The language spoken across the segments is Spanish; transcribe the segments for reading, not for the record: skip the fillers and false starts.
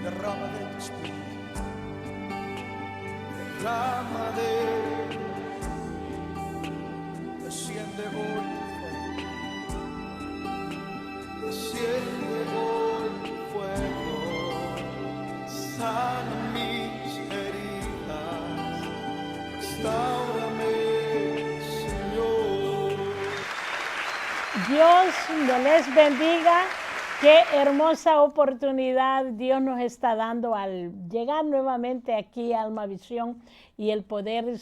derrama de tu espíritu, derrama de desciende hoy tu fuego, desciende hoy tu fuego, sana mis heridas, restáurame, Señor. Dios les bendiga. Qué hermosa oportunidad Dios nos está dando al llegar nuevamente aquí a Alma Visión y el poder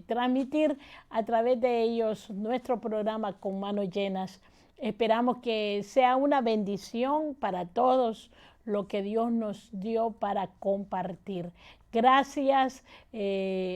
transmitir a través de ellos nuestro programa Con Manos Llenas. Esperamos que sea una bendición para todos lo que Dios nos dio para compartir. Gracias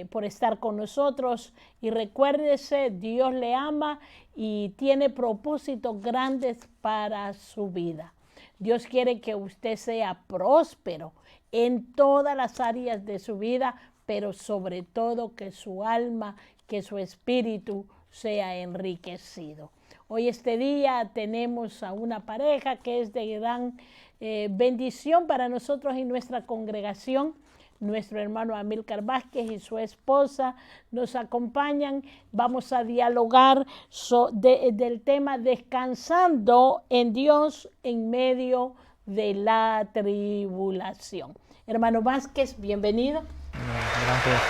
por estar con nosotros y recuérdese, Dios le ama y tiene propósitos grandes para su vida. Dios quiere que usted sea próspero en todas las áreas de su vida, pero sobre todo que su alma, que su espíritu sea enriquecido. Hoy este día tenemos a una pareja que es de gran bendición para nosotros y nuestra congregación. Nuestro hermano Amílcar Vázquez y su esposa nos acompañan. Vamos a dialogar del tema descansando en Dios en medio de la tribulación. Hermano Vázquez, bienvenido. Gracias.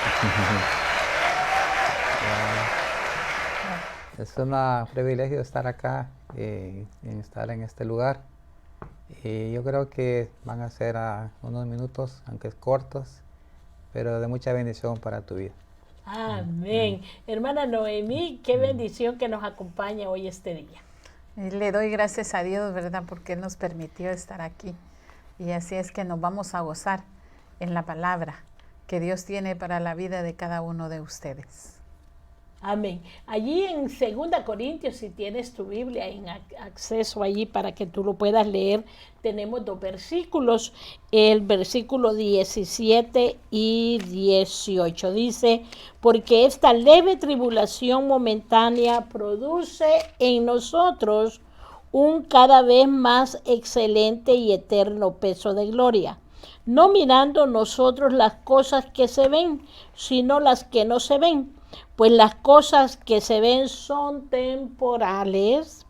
Es un privilegio estar acá, estar en este lugar. Y yo creo que van a ser unos minutos, aunque cortos, pero de mucha bendición para tu vida. Amén. Hermana Noemí, qué bendición que nos acompaña hoy este día. Le doy gracias a Dios, ¿verdad? Porque Él nos permitió estar aquí. Y así es que nos vamos a gozar en la palabra que Dios tiene para la vida de cada uno de ustedes. Amén. Allí en 2 Corintios, si tienes tu Biblia en acceso allí para que tú lo puedas leer, tenemos dos versículos, el versículo 17 y 18. Dice, porque esta leve tribulación momentánea produce en nosotros un cada vez más excelente y eterno peso de gloria, no mirando nosotros las cosas que se ven, sino las que no se ven. Pues las cosas que se ven son temporales,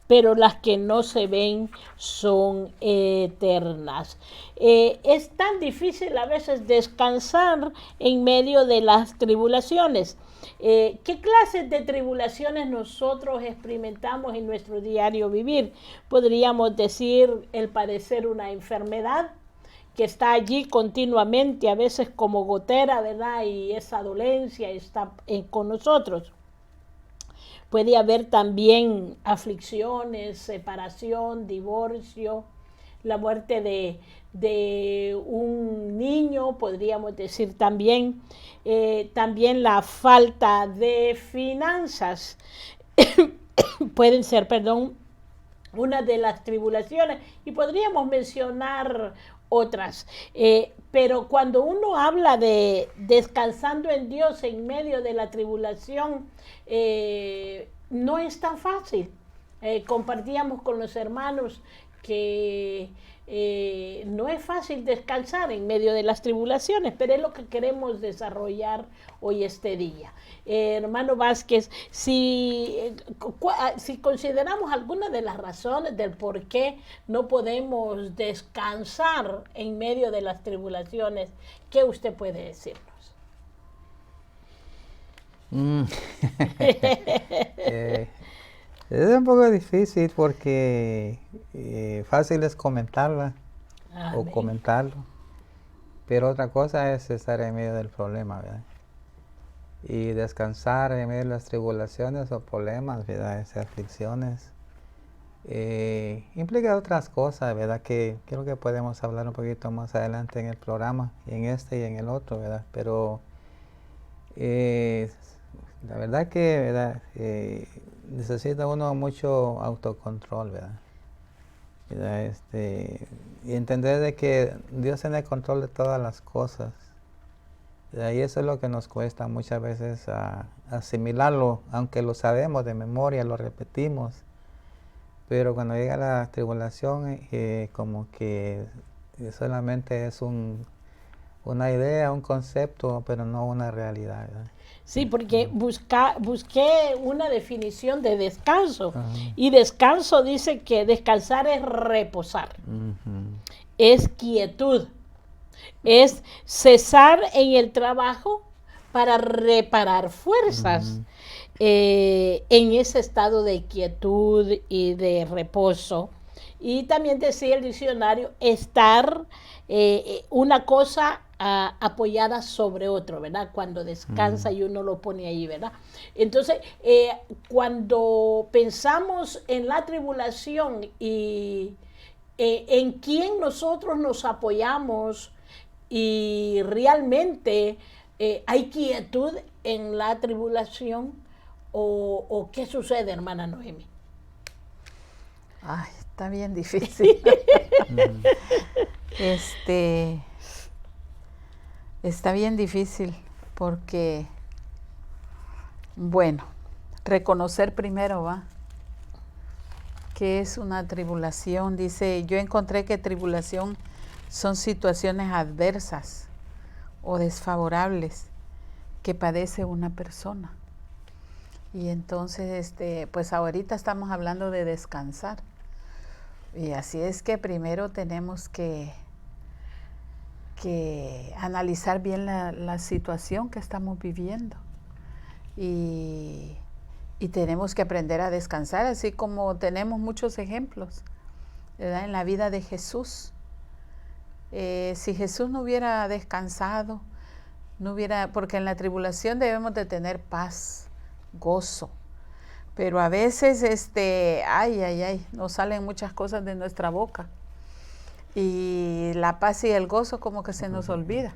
pero las que no se ven son eternas. Es tan difícil a veces descansar en medio de las tribulaciones. ¿Qué clases de tribulaciones nosotros experimentamos en nuestro diario vivir? Podríamos decir el padecer una enfermedad que está allí continuamente, a veces como gotera, ¿verdad? Y esa dolencia está con nosotros. Puede haber también aflicciones, separación, divorcio, la muerte de un niño, podríamos decir también. También la falta de finanzas. Pueden ser, una de las tribulaciones. Y podríamos mencionar otras, pero cuando uno habla de descansando en Dios en medio de la tribulación, no es tan fácil. Compartíamos con los hermanos que no es fácil descansar en medio de las tribulaciones, pero es lo que queremos desarrollar hoy este día. Hermano Vázquez, si consideramos algunas de las razones del por qué no podemos descansar en medio de las tribulaciones, ¿qué usted puede decirnos? Es un poco difícil porque fácil es comentarla. Amén. O comentarlo, pero otra cosa es estar en medio del problema, ¿verdad? Y descansar en medio de las tribulaciones o problemas, ¿verdad? Esas aflicciones implica otras cosas, ¿verdad? Que creo que podemos hablar un poquito más adelante en el programa, en este y en el otro, ¿verdad? Pero la verdad que, ¿verdad? Necesita uno mucho autocontrol, ¿verdad? Y entender de que Dios tiene control de todas las cosas. Y eso es lo que nos cuesta muchas veces asimilarlo, aunque lo sabemos de memoria, lo repetimos. Pero cuando llega la tribulación, como que solamente es una idea, un concepto, pero no una realidad, ¿verdad? Sí, porque busqué una definición de descanso. Ajá. Y descanso dice que descansar es reposar, es quietud, es cesar en el trabajo para reparar fuerzas en ese estado de quietud y de reposo. Y también decía el diccionario, estar una cosa apoyada sobre otro, ¿verdad? Cuando descansa y uno lo pone ahí, ¿verdad? Entonces, cuando pensamos en la tribulación y en quién nosotros nos apoyamos y realmente hay quietud en la tribulación o qué sucede, hermana Noemi. Ay, está bien difícil. Está bien difícil porque, bueno, reconocer primero, ¿va? ¿Qué es una tribulación? Dice, yo encontré que tribulación son situaciones adversas o desfavorables que padece una persona. Y entonces, pues ahorita estamos hablando de descansar. Y así es que primero tenemos que analizar bien la situación que estamos viviendo. Y tenemos que aprender a descansar, así como tenemos muchos ejemplos, ¿verdad? En la vida de Jesús. Si Jesús no hubiera descansado, porque en la tribulación debemos de tener paz, gozo. Pero a veces, nos salen muchas cosas de nuestra boca. Y la paz y el gozo como que se nos olvida.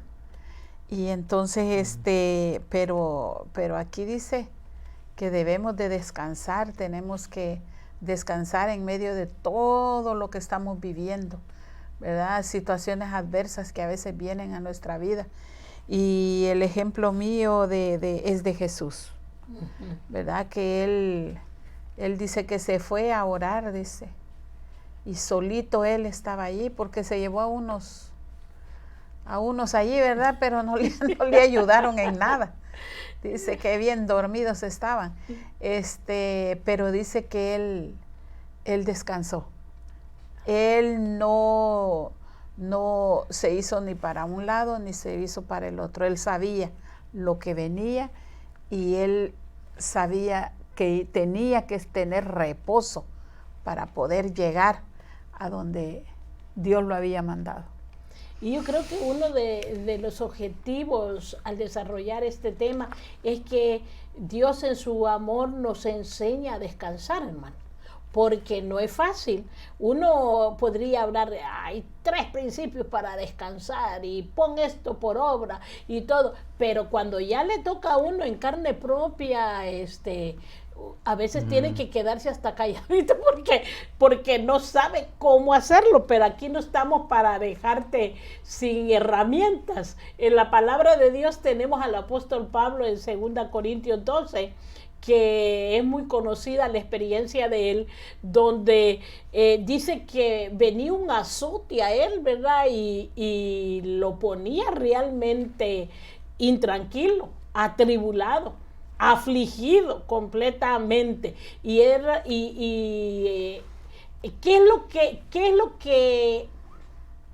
Y entonces, pero aquí dice que debemos de descansar, tenemos que descansar en medio de todo lo que estamos viviendo, ¿verdad? Situaciones adversas que a veces vienen a nuestra vida. Y el ejemplo mío es de Jesús, ¿verdad? Que él dice que se fue a orar, dice, y solito él estaba allí porque se llevó a unos allí, ¿verdad? Pero no le ayudaron en nada. Dice que bien dormidos estaban. Pero dice que él descansó. Él no se hizo ni para un lado ni se hizo para el otro. Él sabía lo que venía y él sabía que tenía que tener reposo para poder llegar a donde Dios lo había mandado. Y yo creo que uno de los objetivos al desarrollar este tema es que Dios en su amor nos enseña a descansar, hermano, porque no es fácil. Uno podría hablar de, hay 3 principios para descansar y pon esto por obra y todo, pero cuando ya le toca a uno en carne propia, a veces tiene que quedarse hasta calladito porque no sabe cómo hacerlo, pero aquí no estamos para dejarte sin herramientas. En la palabra de Dios tenemos al apóstol Pablo en 2 Corintios 12, que es muy conocida la experiencia de él, donde dice que venía un azote a él, ¿verdad? Y lo ponía realmente intranquilo, atribulado, afligido completamente. ¿Qué es lo que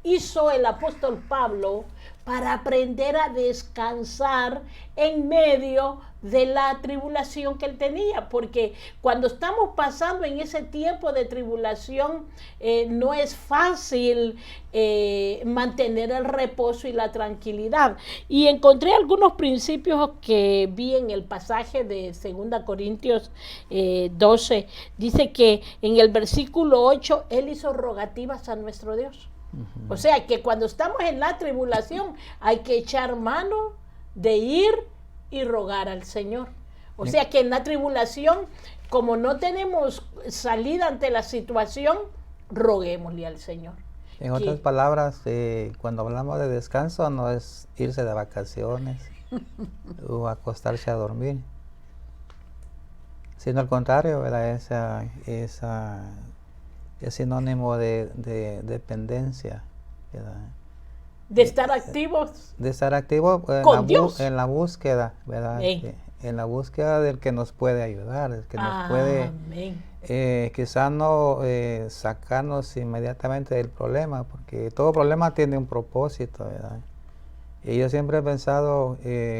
hizo el apóstol Pablo para aprender a descansar en medio de la tribulación que él tenía? Porque cuando estamos pasando en ese tiempo de tribulación, no es fácil mantener el reposo y la tranquilidad. Y encontré algunos principios que vi en el pasaje de 2 Corintios 12. Dice que en el versículo 8, él hizo rogativas a nuestro Dios. O sea que cuando estamos en la tribulación hay que echar mano de ir y rogar al Señor. O sea que en la tribulación, como no tenemos salida ante la situación, roguémosle al Señor. En otras palabras, cuando hablamos de descanso no es irse de vacaciones o acostarse a dormir, sino al contrario, ¿verdad? Es sinónimo de dependencia ¿verdad? De estar activos. De estar activo Con Dios. en la búsqueda, ¿verdad? Amén. En la búsqueda del que nos puede ayudar, el que nos puede Amén. quizás no sacarnos inmediatamente del problema, porque todo problema tiene un propósito, ¿verdad? Y yo siempre he pensado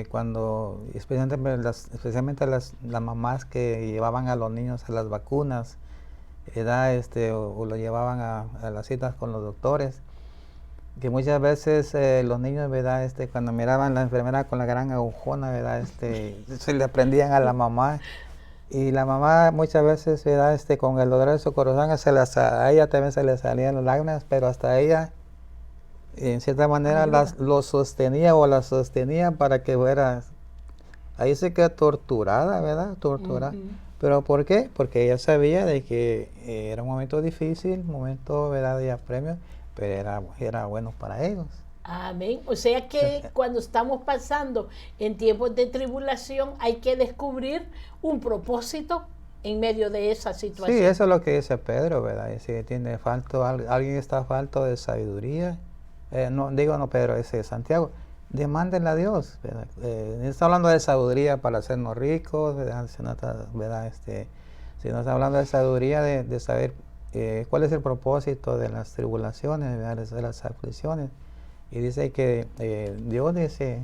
cuando, especialmente las mamás que llevaban a los niños a las vacunas, ¿verdad? O lo llevaban a las citas con los doctores, que muchas veces los niños, ¿verdad? Cuando miraban a la enfermera con la gran agujona, ¿verdad? Se le prendían a la mamá. Y la mamá muchas veces, ¿verdad? Con el dolor de su corazón, a ella también se le salían las lágrimas, pero hasta ella, en cierta manera, lo sostenía o la sostenía para que fuera. Ahí se quedó torturada, ¿verdad? Torturada. ¿Pero por qué? Porque ella sabía de que era un momento difícil, un momento, ¿verdad?, de apremio, pero era bueno para ellos. Amén. O sea que cuando estamos pasando en tiempos de tribulación hay que descubrir un propósito en medio de esa situación. Sí, eso es lo que dice Pedro, ¿verdad? Si alguien está falto de sabiduría, no Pedro, ese Santiago, demándenle a Dios, ¿verdad? No está hablando de sabiduría para hacernos ricos, ¿verdad? Si no está hablando de sabiduría de saber cuál es el propósito de las tribulaciones, ¿verdad? De las aflicciones. Y dice que Dios dice,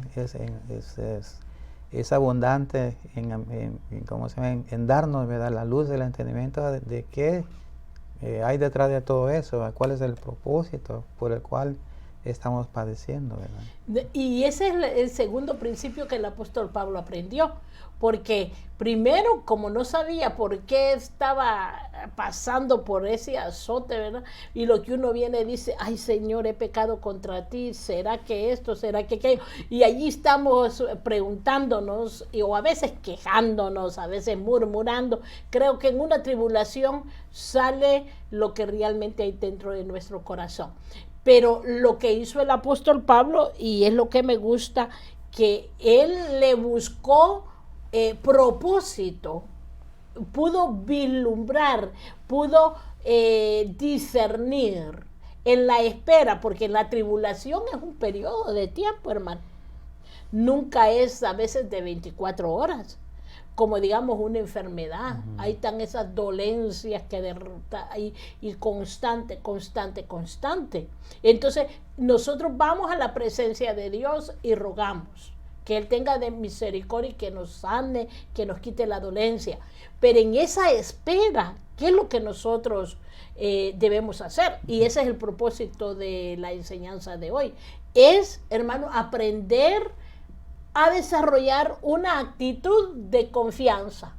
es abundante en darnos, ¿verdad?, la luz del entendimiento de qué hay detrás de todo eso, ¿verdad? Cuál es el propósito por el cual estamos padeciendo, ¿verdad? Y ese es el segundo principio que el apóstol Pablo aprendió, porque primero, como no sabía por qué estaba pasando por ese azote, ¿verdad? Y lo que uno viene y dice, ay Señor, he pecado contra ti, ¿será que esto, será que aquello? Y allí estamos preguntándonos, o a veces quejándonos, a veces murmurando. Creo que en una tribulación sale lo que realmente hay dentro de nuestro corazón. Pero lo que hizo el apóstol Pablo, y es lo que me gusta, que él le buscó propósito, pudo vislumbrar, pudo discernir en la espera, porque la tribulación es un periodo de tiempo, hermano. Nunca es a veces de 24 horas. Como digamos una enfermedad, ahí están esas dolencias que derrota y constante. Entonces nosotros vamos a la presencia de Dios y rogamos que Él tenga de misericordia y que nos sane, que nos quite la dolencia. Pero en esa espera, ¿qué es lo que nosotros debemos hacer? Y ese es el propósito de la enseñanza de hoy. Es, hermano, aprender a desarrollar una actitud de confianza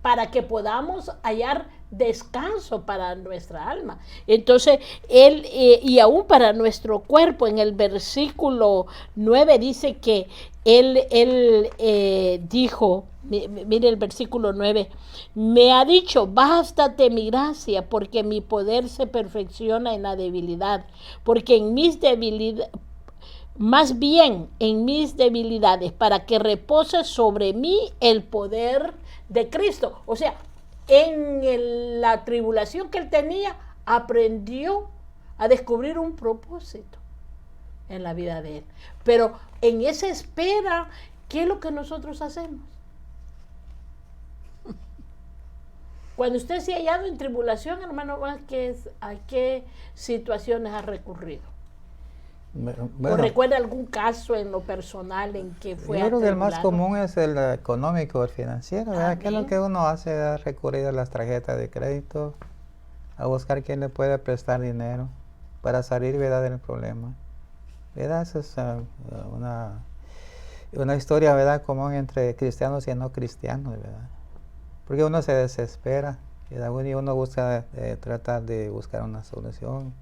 para que podamos hallar descanso para nuestra alma. Entonces, él, y aún para nuestro cuerpo, en el versículo 9 dice que él dijo, mire el versículo 9, me ha dicho, bástate mi gracia, porque mi poder se perfecciona en la debilidad, porque en mis debilidades, más bien en mis debilidades, para que repose sobre mí el poder de Cristo. O sea, en la tribulación que él tenía, aprendió a descubrir un propósito en la vida de él. Pero en esa espera, ¿qué es lo que nosotros hacemos? Cuando usted se ha hallado en tribulación, hermano, ¿a qué situaciones ha recurrido? Bueno, ¿O recuerda algún caso en lo personal en que fue yo creo que el más atribulado? común es el económico, el financiero, ¿verdad? ¿Qué es lo que uno hace? Recurrir a las tarjetas de crédito, a buscar quién le puede prestar dinero para salir, ¿verdad?, del problema. ¿Verdad? Esa es una historia, ¿verdad?, común entre cristianos y no cristianos, ¿verdad? Porque uno se desespera, ¿verdad? Y uno busca tratar de buscar una solución,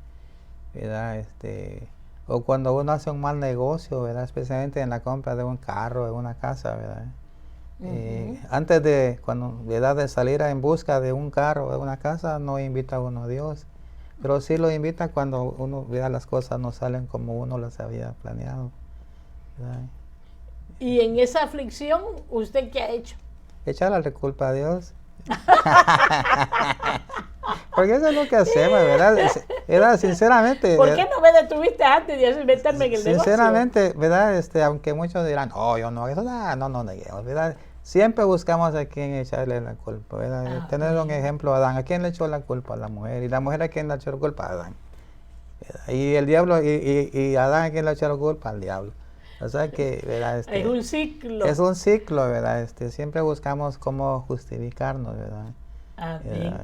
¿verdad? O cuando uno hace un mal negocio, ¿verdad?, especialmente en la compra de un carro, de una casa, ¿verdad? Antes de, ¿verdad?, de salir en busca de un carro o de una casa, no invita a uno a Dios, pero sí lo invita cuando uno vea las cosas no salen como uno las había planeado, ¿verdad? Y en esa aflicción, ¿usted qué ha hecho? Echarle la culpa a Dios. Porque eso es lo que hacemos, ¿verdad? Sinceramente. ¿Por qué no me detuviste tuviste antes de meterme en el negocio? Sinceramente, ¿verdad? Aunque muchos dirán, oh, yo no, eso no neguemos, ¿verdad? Siempre buscamos a quién echarle la culpa, ¿verdad? Tener un ejemplo a Adán. ¿A quién le echó la culpa? A la mujer. ¿Y la mujer a quién le echó la culpa? A Adán. ¿Verdad? Y el diablo, y Adán a quién le echó la culpa? Al diablo. O sea que, ¿verdad? Es un ciclo. Es un ciclo, ¿verdad? Siempre buscamos cómo justificarnos, ¿verdad? Amén. ¿Verdad?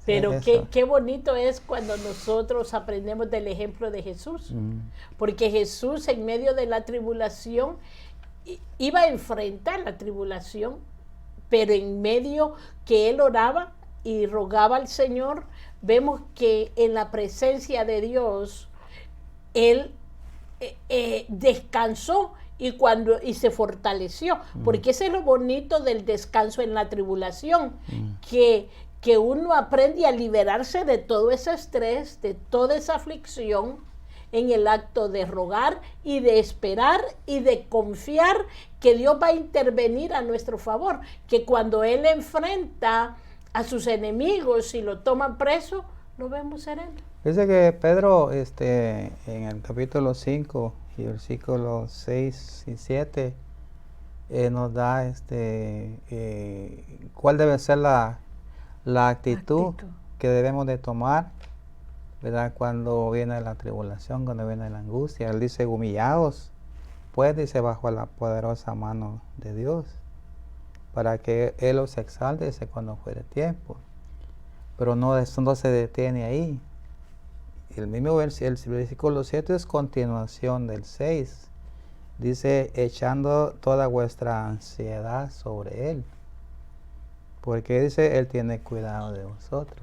Pero Eso. qué bonito es cuando nosotros aprendemos del ejemplo de Jesús. Porque Jesús en medio de la tribulación iba a enfrentar la tribulación, pero en medio que él oraba y rogaba al Señor, vemos que en la presencia de Dios, él descansó y se fortaleció, porque ese es lo bonito del descanso en la tribulación, que uno aprende a liberarse de todo ese estrés, de toda esa aflicción, en el acto de rogar y de esperar y de confiar que Dios va a intervenir a nuestro favor, que cuando Él enfrenta a sus enemigos y lo toman preso, lo vemos sereno. Dice que Pedro, en el capítulo 5 y versículos 6 y 7, nos da cuál debe ser la actitud que debemos de tomar, ¿verdad? Cuando viene la tribulación, cuando viene la angustia. Él dice, humillaos, pues, dice, bajo la poderosa mano de Dios, para que Él os exalte, dice, cuando fuere tiempo. Pero no, eso no se detiene ahí. El mismo el versículo 7 es continuación del 6. Dice, echando toda vuestra ansiedad sobre Él. Porque dice, Él tiene cuidado de vosotros.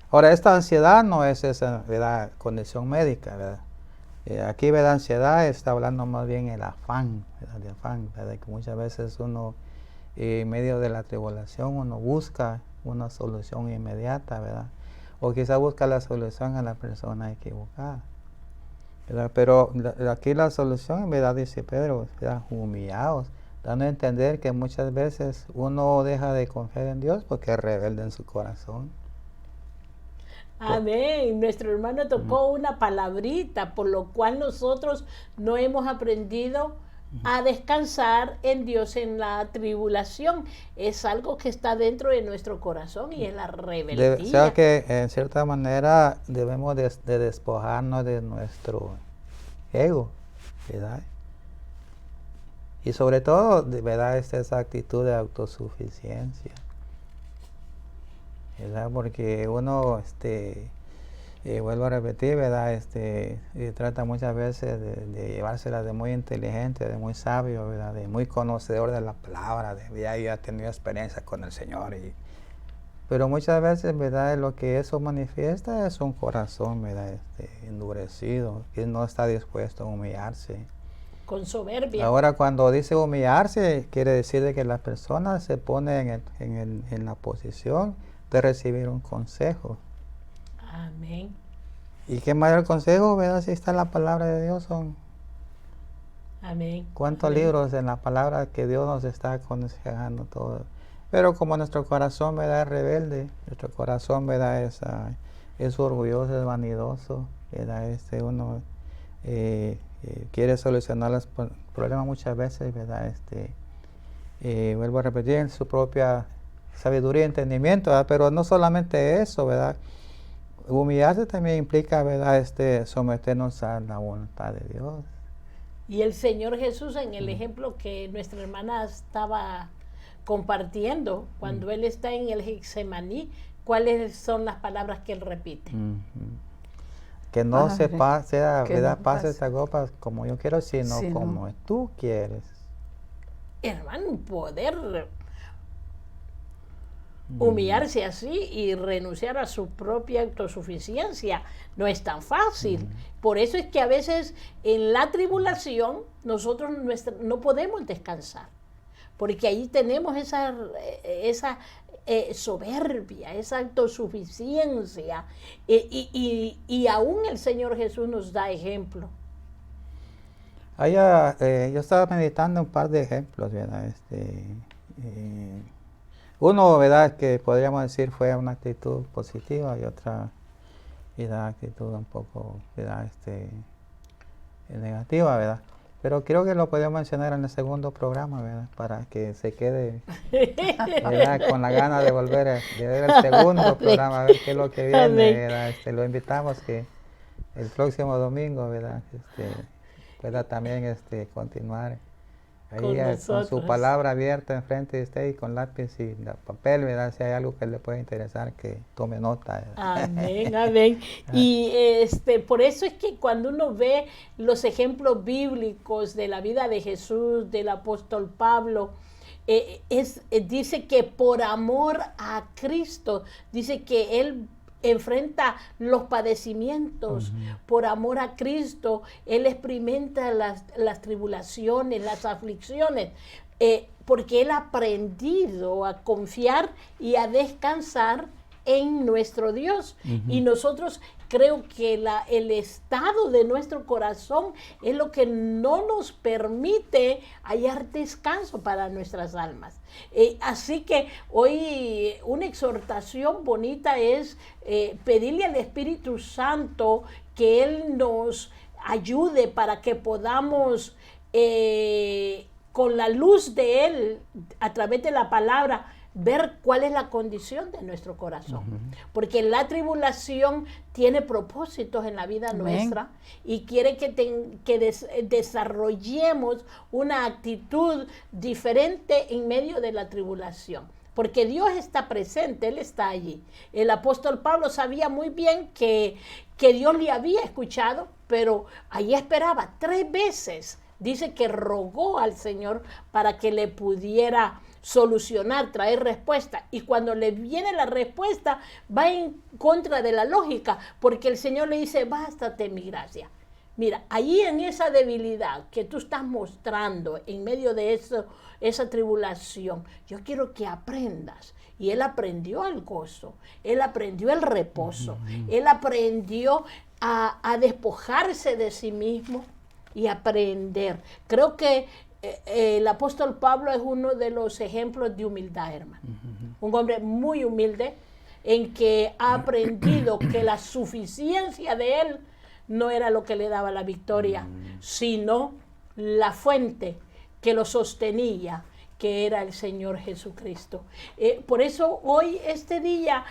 Ahora, esta ansiedad no es esa, ¿verdad?, condición médica, ¿verdad? Aquí, ¿verdad?, ansiedad está hablando más bien el afán, ¿verdad?, de afán, ¿verdad?, que muchas veces uno, en medio de la tribulación, uno busca una solución inmediata, ¿verdad? O quizá busca la solución a la persona equivocada, ¿verdad? Pero aquí la solución, en verdad, dice Pedro, ¿verdad?, humillaos, dando a entender que muchas veces uno deja de confiar en Dios porque es rebelde en su corazón. Amén. Nuestro hermano tocó una palabrita, por lo cual nosotros no hemos aprendido a descansar en Dios en la tribulación. Es algo que está dentro de nuestro corazón y es la rebeldía. O sea que en cierta manera debemos de despojarnos de nuestro ego, ¿verdad? Y sobre todo, ¿verdad?, es esa actitud de autosuficiencia, ¿verdad? Porque uno, vuelvo a repetir, ¿verdad?, trata muchas veces de llevársela de muy inteligente, de muy sabio, ¿verdad?, de muy conocedor de la palabra, de ya ha tenido experiencia con el Señor. Pero muchas veces, ¿verdad?, lo que eso manifiesta es un corazón, ¿verdad?, endurecido, que no está dispuesto a humillarse. Con soberbia. Ahora, cuando dice humillarse, quiere decir de que la persona se pone en la posición de recibir un consejo. Amén. ¿Y qué mayor consejo, verdad? Si está en la palabra de Dios, son Amén. cuántos Amén. libros en la palabra que Dios nos está aconsejando todo. Pero como nuestro corazón, ¿verdad?, es rebelde, nuestro corazón, ¿verdad?, es orgulloso, es vanidoso, ¿verdad? Uno quiere solucionar los problemas muchas veces, ¿verdad? Vuelvo a repetir, en su propia sabiduría y entendimiento, ¿verdad? Pero no solamente eso, ¿verdad? Humillarse también implica, ¿verdad?, someternos a la voluntad de Dios. Y el Señor Jesús, en el ejemplo que nuestra hermana estaba compartiendo, cuando Él está en el Getsemaní, ¿cuáles son las palabras que Él repite? Que no se pase, ¿verdad?, no pase pase esa copa como yo quiero, sino Sí, como no. tú quieres. Hermano, poder humillarse así y renunciar a su propia autosuficiencia no es tan fácil. Por eso es que a veces en la tribulación nosotros no podemos descansar, porque ahí tenemos esa soberbia, esa autosuficiencia, y aún el Señor Jesús nos da ejemplo. Yo estaba meditando un par de ejemplos, ¿verdad? Uno, ¿verdad?, que podríamos decir fue una actitud positiva, y otra ¿verdad? Actitud un poco, ¿verdad? Negativa, ¿verdad? Pero creo que lo podemos mencionar en el segundo programa, ¿verdad? Para que se quede, ¿verdad? Con la gana de volver a ver el segundo programa, a ver qué es lo que viene, ¿verdad? Lo invitamos que el próximo domingo, ¿verdad? Pueda también continuar ahí con su palabra abierta enfrente de usted y con lápiz y papel, ¿verdad? Si hay algo que le pueda interesar, que tome nota, ¿verdad? Amén, amén. Y por eso es que cuando uno ve los ejemplos bíblicos de la vida de Jesús, del apóstol Pablo, dice que por amor a Cristo, dice que él enfrenta los padecimientos por amor a Cristo, él experimenta las tribulaciones, las aflicciones, porque él ha aprendido a confiar y a descansar en nuestro Dios. Y nosotros creo que el estado de nuestro corazón es lo que no nos permite hallar descanso para nuestras almas. Así que hoy una exhortación bonita es pedirle al Espíritu Santo que Él nos ayude para que podamos con la luz de Él, a través de la palabra, ver cuál es la condición de nuestro corazón. Porque la tribulación tiene propósitos en la vida nuestra y quiere que desarrollemos una actitud diferente en medio de la tribulación. Porque Dios está presente, Él está allí. El apóstol Pablo sabía muy bien que Dios le había escuchado, pero allí esperaba 3 veces. Dice que rogó al Señor para que le pudiera solucionar, traer respuesta. Y cuando le viene la respuesta, va en contra de la lógica, porque el Señor le dice, bástate mi gracia. Mira, allí en esa debilidad que tú estás mostrando en medio de esa tribulación, yo quiero que aprendas. Y él aprendió el gozo, él aprendió el reposo, él aprendió a despojarse de sí mismo y aprender. Creo que el apóstol Pablo es uno de los ejemplos de humildad, hermano. Un hombre muy humilde en que ha aprendido que la suficiencia de él no era lo que le daba la victoria, sino la fuente que lo sostenía, que era el Señor Jesucristo. Por eso hoy, este día,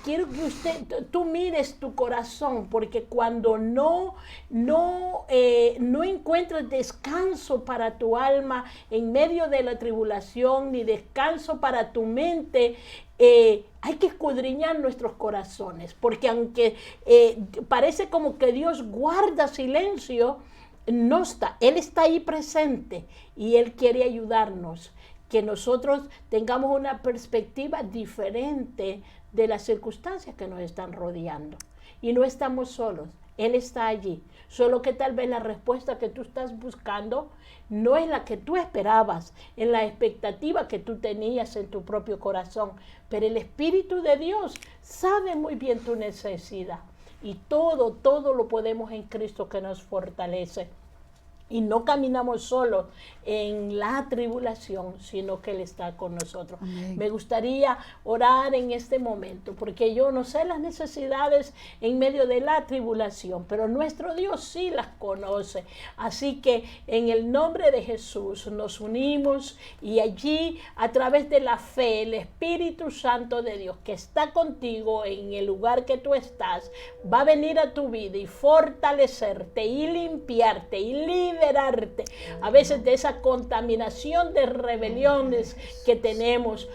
quiero que tú mires tu corazón, porque cuando no encuentras descanso para tu alma en medio de la tribulación, ni descanso para tu mente, hay que escudriñar nuestros corazones, porque aunque parece como que Dios guarda silencio, no está, Él está ahí presente y Él quiere ayudarnos, que nosotros tengamos una perspectiva diferente de las circunstancias que nos están rodeando. Y no estamos solos, Él está allí, solo que tal vez la respuesta que tú estás buscando no es la que tú esperabas, en la expectativa que tú tenías en tu propio corazón, pero el Espíritu de Dios sabe muy bien tu necesidad. Y todo lo podemos en Cristo que nos fortalece. Y no caminamos solos en la tribulación, sino que Él está con nosotros. Amén. Me gustaría orar en este momento, porque yo no sé las necesidades en medio de la tribulación, pero nuestro Dios sí las conoce. Así que en el nombre de Jesús nos unimos y allí, a través de la fe, el Espíritu Santo de Dios que está contigo en el lugar que tú estás, va a venir a tu vida y fortalecerte y limpiarte y liberarte a veces de esa contaminación de rebeliones que tenemos,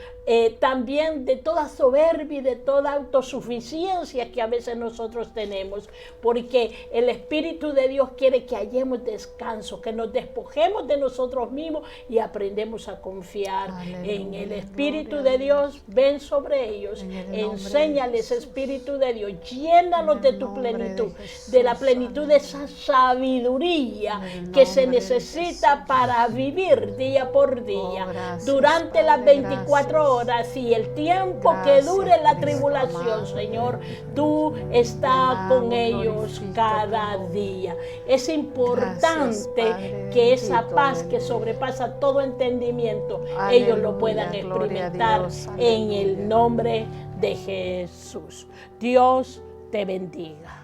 también de toda soberbia y de toda autosuficiencia que a veces nosotros tenemos, porque el Espíritu de Dios quiere que hallemos descanso, que nos despojemos de nosotros mismos y aprendemos a confiar en el Espíritu de Dios. Ven sobre ellos, enséñales, Espíritu de Dios, llénanos de tu plenitud, de la plenitud de esa sabiduría que se necesita para vivir día por día, durante las 24 horas y el tiempo que dure la tribulación, Señor, tú estás con ellos cada día. Es importante que esa paz que sobrepasa todo entendimiento, ellos lo puedan experimentar en el nombre de Jesús. Dios te bendiga.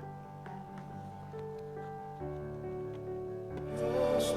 Dios